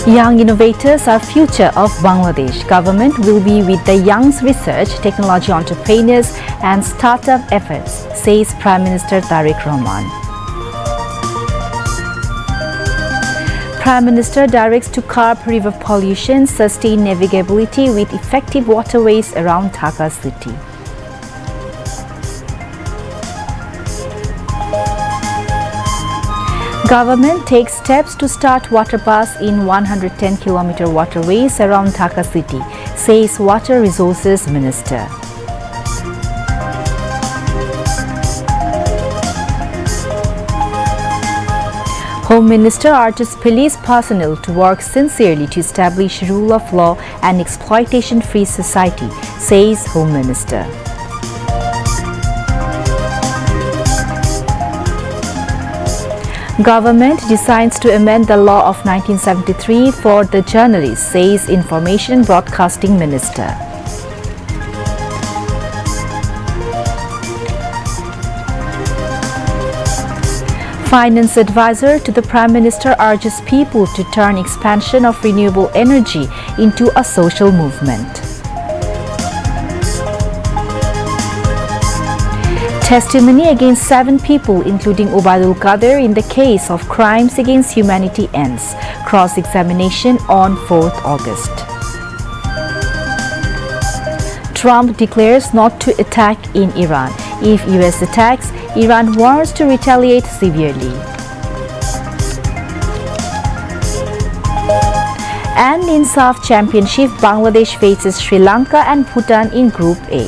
Young innovators are future of Bangladesh. Government will be with the young research, technology entrepreneurs and startup efforts, says Prime Minister Tariq Rahman. Prime Minister directs to curb river pollution, sustain navigability with effective waterways around Dhaka city. Government takes steps to start water bus in 110-kilometer waterways around Dhaka city, says Water Resources Minister. Home Minister urges police personnel to work sincerely to establish rule of law and exploitation-free society, says Home Minister. Government decides to amend the law of 1973 for the journalists, says Information Broadcasting Minister. Finance advisor to the Prime Minister urges people to turn expansion of renewable energy into a social movement. Testimony against 7 people, including Ubaidul Qadir, in the case of crimes against humanity ends. Cross-examination on 4th August. Trump declares not to attack in Iran. If US attacks, Iran warns to retaliate severely. And in SAF Championship, Bangladesh faces Sri Lanka and Bhutan in Group A.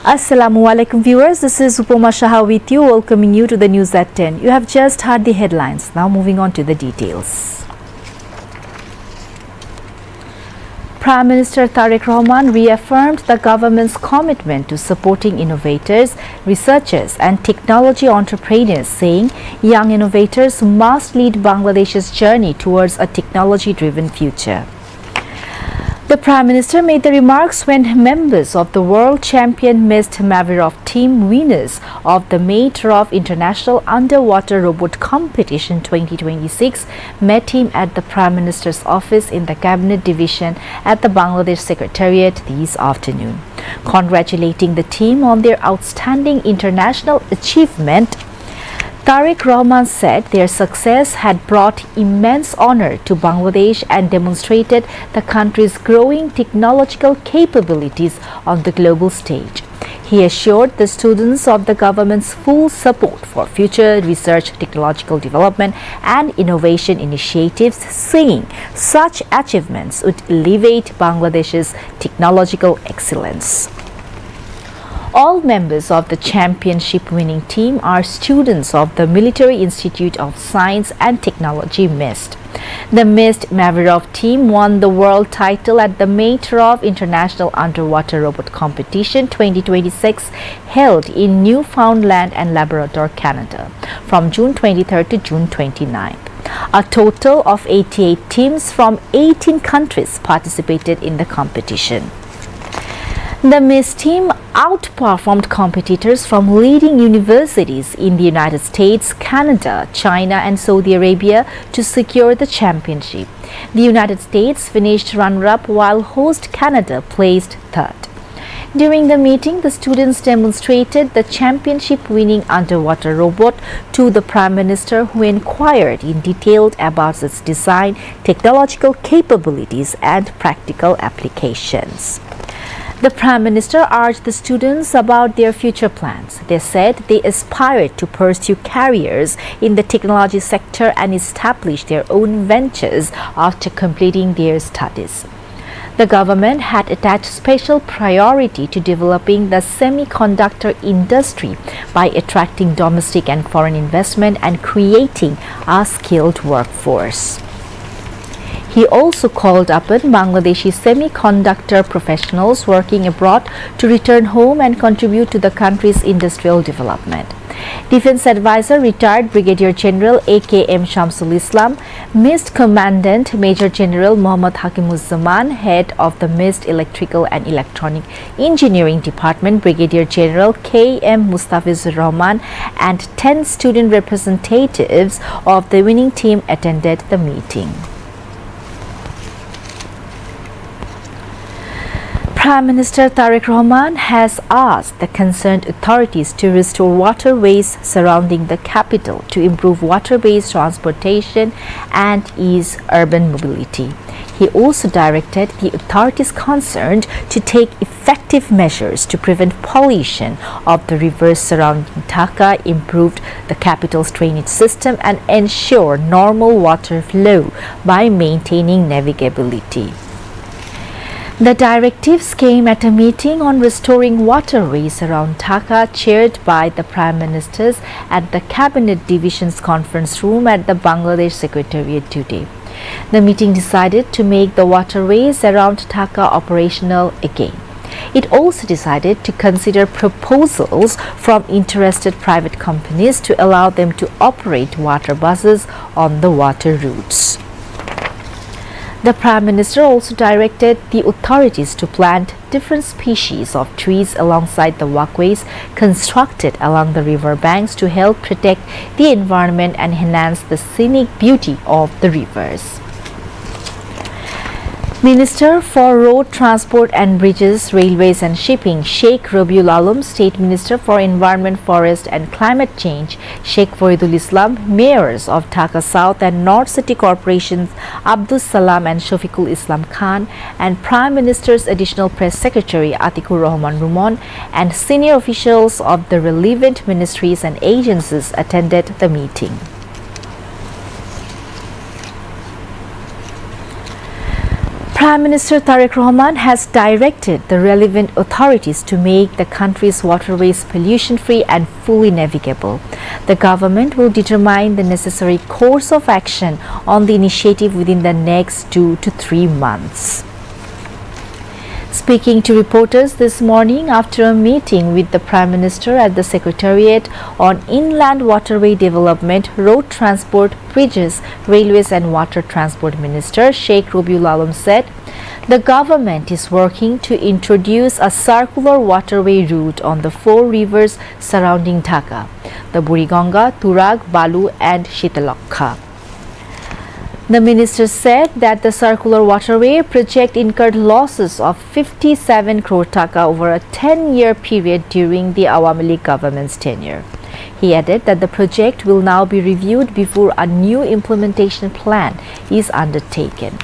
Assalamu alaikum viewers, this is Upama Shah with you, welcoming you to the news at 10. You have just heard the headlines, now moving on to the details. Prime Minister Tariq Rahman reaffirmed the government's commitment to supporting innovators, researchers and technology entrepreneurs, saying young innovators must lead Bangladesh's journey towards a technology-driven future. The Prime Minister made the remarks when members of the World Champion Mist Mavirov team, winners of the Matrov International Underwater Robot Competition 2026, met him at the Prime Minister's office in the Cabinet Division at the Bangladesh Secretariat this afternoon. Congratulating the team on their outstanding international achievement, Tariq Rahman said their success had brought immense honor to Bangladesh and demonstrated the country's growing technological capabilities on the global stage. He assured the students of the government's full support for future research, technological development and innovation initiatives, saying such achievements would elevate Bangladesh's technological excellence. All members of the championship winning team are students of the Military Institute of Science and Technology MIST. The MIST Mavirov team won the world title at the Matrov International Underwater Robot Competition 2026 held in Newfoundland and Labrador, Canada from June 23rd to June 29th. A total of 88 teams from 18 countries participated in the competition. The MIST team outperformed competitors from leading universities in the United States, Canada, China and Saudi Arabia to secure the championship. The United States finished runner-up while host Canada placed third. During the meeting, the students demonstrated the championship-winning underwater robot to the Prime Minister, who inquired in detail about its design, technological capabilities and practical applications. The Prime Minister urged the students about their future plans. They said they aspired to pursue careers in the technology sector and establish their own ventures after completing their studies. The government had attached special priority to developing the semiconductor industry by attracting domestic and foreign investment and creating a skilled workforce. He also called upon Bangladeshi semiconductor professionals working abroad to return home and contribute to the country's industrial development. Defense Advisor retired Brigadier General A.K.M. Shamsul Islam, Missed Commandant Major General Muhammad Hakimuzzaman, Head of the Missed Electrical and Electronic Engineering Department Brigadier General K.M. Mustafizur Rahman, and 10 student representatives of the winning team attended the meeting. Prime Minister Tariq Rahman has asked the concerned authorities to restore waterways surrounding the capital to improve water-based transportation and ease urban mobility. He also directed the authorities concerned to take effective measures to prevent pollution of the rivers surrounding Dhaka, improve the capital's drainage system, and ensure normal water flow by maintaining navigability. The directives came at a meeting on restoring waterways around Dhaka chaired by the Prime Ministers at the Cabinet Division's conference room at the Bangladesh Secretariat today. The meeting decided to make the waterways around Dhaka operational again. It also decided to consider proposals from interested private companies to allow them to operate water buses on the water routes. The Prime Minister also directed the authorities to plant different species of trees alongside the walkways constructed along the river banks to help protect the environment and enhance the scenic beauty of the rivers. Minister for Road Transport and Bridges, Railways and Shipping Sheikh Rabiul Alam, State Minister for Environment, Forest and Climate Change Sheikh Waidul Islam, Mayors of Dhaka South and North City Corporations Abdul Salam and Shafiqul Islam Khan, and Prime Minister's Additional Press Secretary Atikur Rahman Rumon and senior officials of the relevant ministries and agencies attended the meeting. Prime Minister Tariq Rahman has directed the relevant authorities to make the country's waterways pollution-free and fully navigable. The government will determine the necessary course of action on the initiative within the next 2 to 3 months. Speaking to reporters this morning after a meeting with the Prime Minister at the Secretariat on Inland Waterway Development, Road Transport, Bridges, Railways and Water Transport Minister Sheikh Rabiul Alam said, the government is working to introduce a circular waterway route on the 4 rivers surrounding Dhaka, the Buriganga, Turag, Balu and Shitalakha. The minister said that the circular waterway project incurred losses of 57 crore taka over a 10-year period during the Awami League government's tenure. He added that the project will now be reviewed before a new implementation plan is undertaken.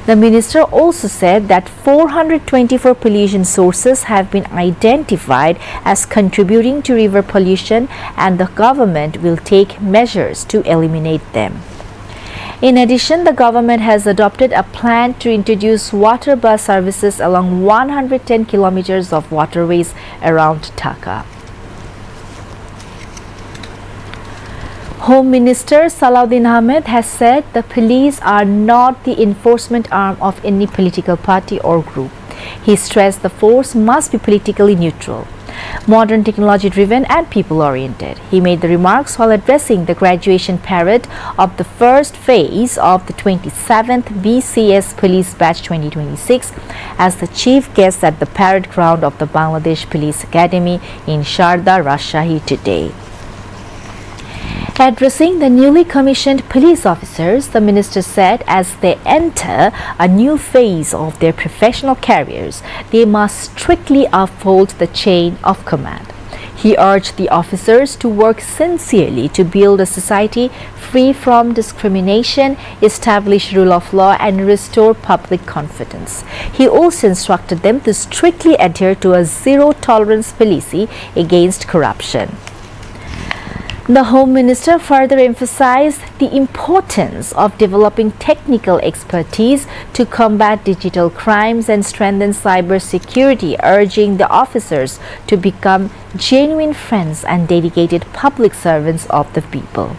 The minister also said that 424 pollution sources have been identified as contributing to river pollution and the government will take measures to eliminate them. In addition, the government has adopted a plan to introduce water bus services along 110 kilometers of waterways around Dhaka. Home Minister Salahuddin Ahmed has said the police are not the enforcement arm of any political party or group. He stressed the force must be politically neutral, modern, technology-driven and people-oriented. He made the remarks while addressing the graduation parade of the first phase of the 27th BCS Police Batch 2026 as the chief guest at the parade ground of the Bangladesh Police Academy in Sharda, Rajshahi today. Addressing the newly commissioned police officers, the minister said as they enter a new phase of their professional careers, they must strictly uphold the chain of command. He urged the officers to work sincerely to build a society free from discrimination, establish rule of law and restore public confidence. He also instructed them to strictly adhere to a zero-tolerance policy against corruption. The Home Minister further emphasized the importance of developing technical expertise to combat digital crimes and strengthen cyber security, urging the officers to become genuine friends and dedicated public servants of the people.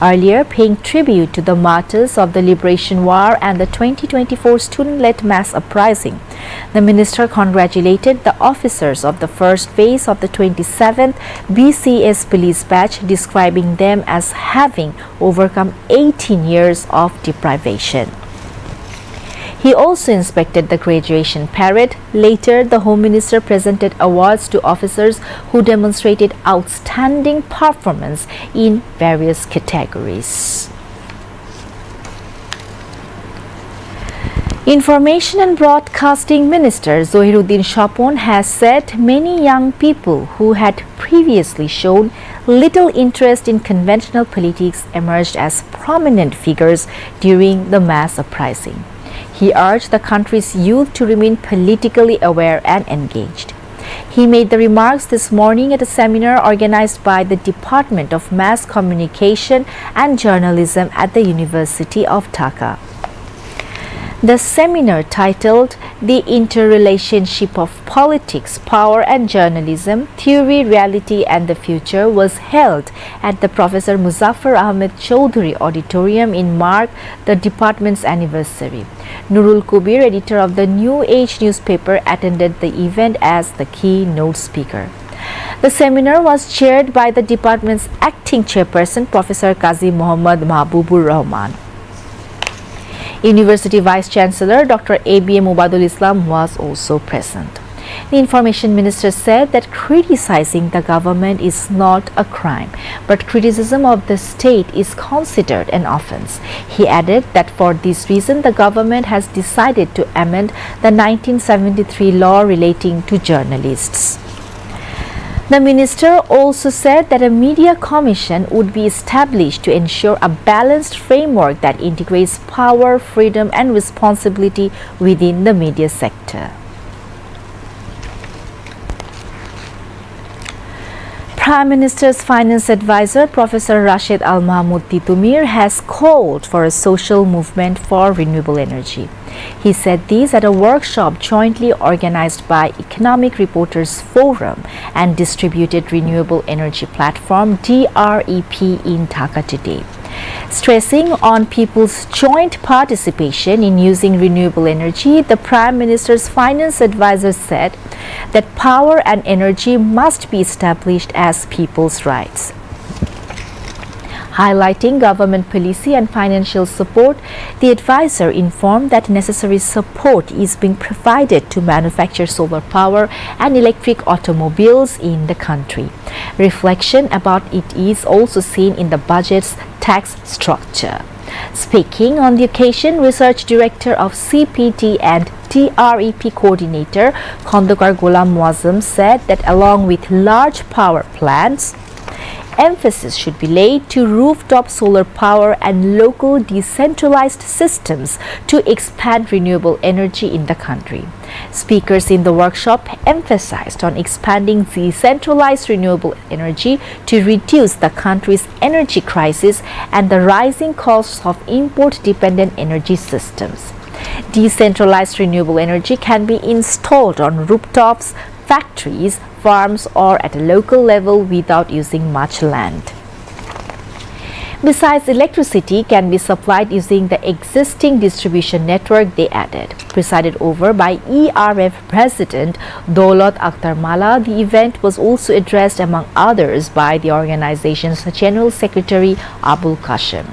Earlier, paying tribute to the martyrs of the Liberation War and the 2024 student-led mass uprising, the minister congratulated the officers of the first phase of the 27th BCS police batch, describing them as having overcome 18 years of deprivation. He also inspected the graduation parade. Later, the Home Minister presented awards to officers who demonstrated outstanding performance in various categories. Information and Broadcasting Minister Zohiruddin Shapon has said many young people who had previously shown little interest in conventional politics emerged as prominent figures during the mass uprising. He urged the country's youth to remain politically aware and engaged. He made the remarks this morning at a seminar organized by the Department of Mass Communication and Journalism at the University of Dhaka. The seminar, titled The Interrelationship of Politics, Power and Journalism, Theory, Reality and the Future, was held at the Professor Muzaffar Ahmed Chowdhury Auditorium in mark the department's anniversary. Nurul Kubir, editor of the New Age newspaper, attended the event as the keynote speaker. The seminar was chaired by the department's acting chairperson, Professor Qazi Muhammad Mahbubur Rahman. University Vice Chancellor Dr. ABM Ubadul Islam was also present. The Information Minister said that criticizing the government is not a crime, but criticism of the state is considered an offense. He added that for this reason, the government has decided to amend the 1973 law relating to journalists. The minister also said that a media commission would be established to ensure a balanced framework that integrates power, freedom and responsibility within the media sector. Prime Minister's Finance Advisor Professor Rashid Al Mahmoud Titumir has called for a social movement for renewable energy. He said this at a workshop jointly organized by Economic Reporters Forum and Distributed Renewable Energy Platform DREP in Dhaka today. Stressing on people's joint participation in using renewable energy, the Prime Minister's Finance Advisor said that power and energy must be established as people's rights. Highlighting government policy and financial support, the advisor informed that necessary support is being provided to manufacture solar power and electric automobiles in the country. Reflection about it is also seen in the budget's tax structure. Speaking on the occasion, Research Director of CPT and DREP Coordinator Khandakar Ghulam Muazzam said that along with large power plants, emphasis should be laid to rooftop solar power and local decentralized systems to expand renewable energy in the country. Speakers in the workshop emphasized on expanding decentralized renewable energy to reduce the country's energy crisis and the rising costs of import-dependent energy systems. Decentralized renewable energy can be installed on rooftops, factories, farms or at a local level without using much land. Besides, electricity can be supplied using the existing distribution network, they added. Presided over by ERF President Daulat Akhtar Mala, the event was also addressed among others by the organization's General Secretary Abul Qasim.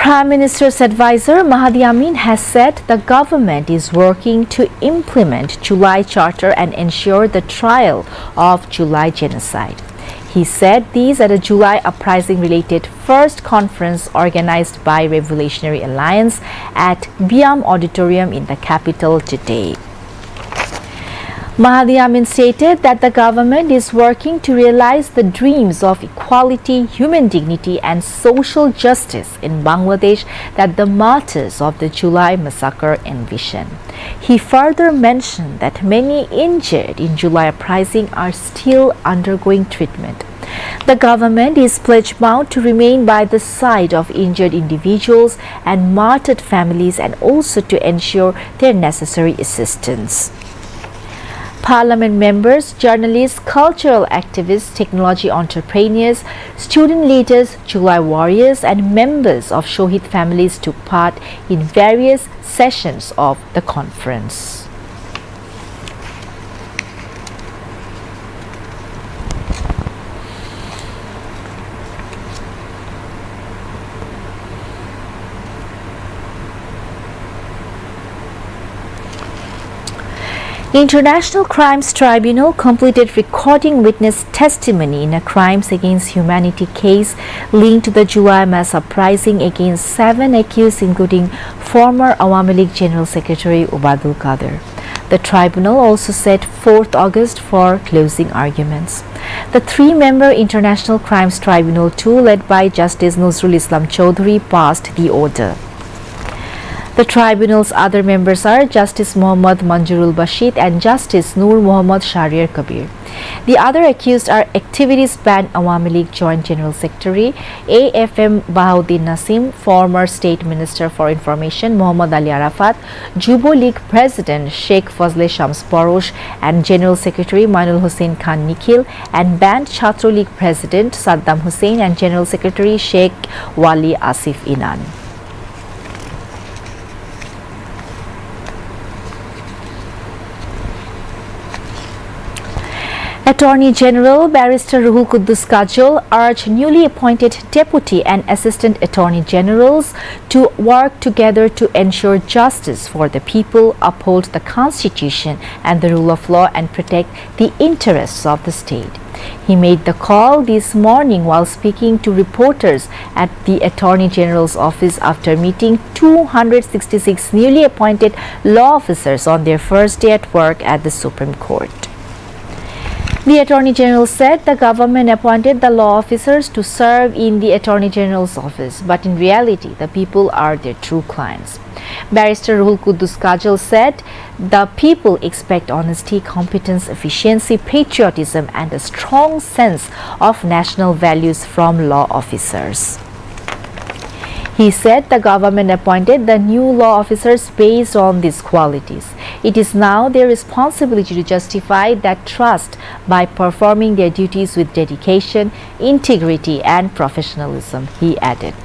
Prime Minister's advisor Mahdi Amin has said the government is working to implement July Charter and ensure the trial of July genocide. He said these at a July uprising related first conference organized by Revolutionary Alliance at Biam Auditorium in the capital today. Mahdi Amin stated that the government is working to realize the dreams of equality, human dignity and social justice in Bangladesh that the martyrs of the July massacre envision. He further mentioned that many injured in July uprising are still undergoing treatment. The government is pledged bound to remain by the side of injured individuals and martyred families and also to ensure their necessary assistance. Parliament members, journalists, cultural activists, technology entrepreneurs, student leaders, July warriors and members of Shohid families took part in various sessions of the conference. The International Crimes Tribunal completed recording witness testimony in a crimes against humanity case linked to the July mass uprising against 7 accused, including former Awami League General Secretary Obadul Qadir. The tribunal also set 4th August for closing arguments. The 3-member International Crimes Tribunal 2, led by Justice Nuzrul Islam Chaudhry, passed the order. The tribunal's other members are Justice Muhammad Manjurul Bashid and Justice Nur Muhammad Shahriar Kabir. The other accused are activist banned Awami League Joint General Secretary AFM Bahauddin Nasim, former State Minister for Information Muhammad Ali Arafat, Jubo League President Sheikh Fazle Shams Porosh and General Secretary Mainul Hussain Khan Nikhil, and banned Chhatro League President Saddam Hussein and General Secretary Sheikh Wali Asif Inan. Attorney General Barrister Ruhul Quddus Kajol urged newly appointed Deputy and Assistant Attorney Generals to work together to ensure justice for the people, uphold the Constitution and the rule of law, and protect the interests of the state. He made the call this morning while speaking to reporters at the Attorney General's office after meeting 266 newly appointed law officers on their first day at work at the Supreme Court. The Attorney General said the government appointed the law officers to serve in the Attorney General's office, but in reality, the people are their true clients. Barrister Ruhul Quddus Kajol said the people expect honesty, competence, efficiency, patriotism, and a strong sense of national values from law officers. He said the government appointed the new law officers based on these qualities. It is now their responsibility to justify that trust by performing their duties with dedication, integrity, and professionalism, he added.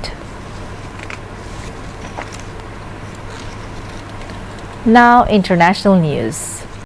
Now, international news.